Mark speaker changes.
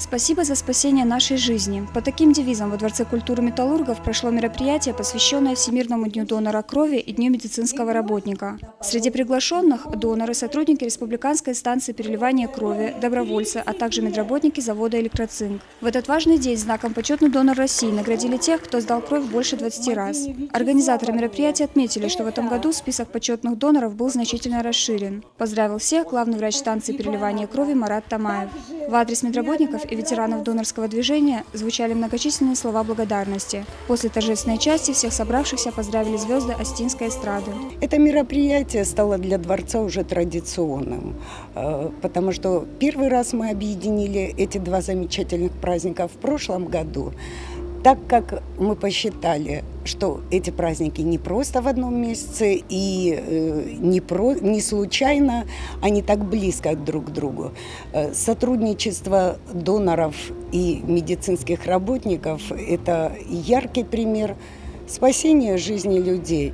Speaker 1: Спасибо за спасение нашей жизни. Под таким девизом во Дворце культуры металлургов прошло мероприятие, посвященное Всемирному дню донора крови и Дню медицинского работника. Среди приглашенных – доноры, сотрудники Республиканской станции переливания крови, добровольцы, а также медработники завода «Электроцинк». В этот важный день знаком «Почетный донор России» наградили тех, кто сдал кровь больше 20 раз. Организаторы мероприятия отметили, что в этом году список почетных доноров был значительно расширен. Поздравил всех главный врач станции переливания крови Марат Тамаев. В адрес медработников и ветеранов донорского движения звучали многочисленные слова благодарности. После торжественной части всех собравшихся поздравили звезды Остинской эстрады.
Speaker 2: Это мероприятие стало для Дворца уже традиционным, потому что первый раз мы объединили эти два замечательных праздника в прошлом году, так как мы посчитали, что эти праздники не просто в одном месяце и не случайно они так близко друг к другу. Сотрудничество доноров и медицинских работников – это яркий пример спасения жизни людей.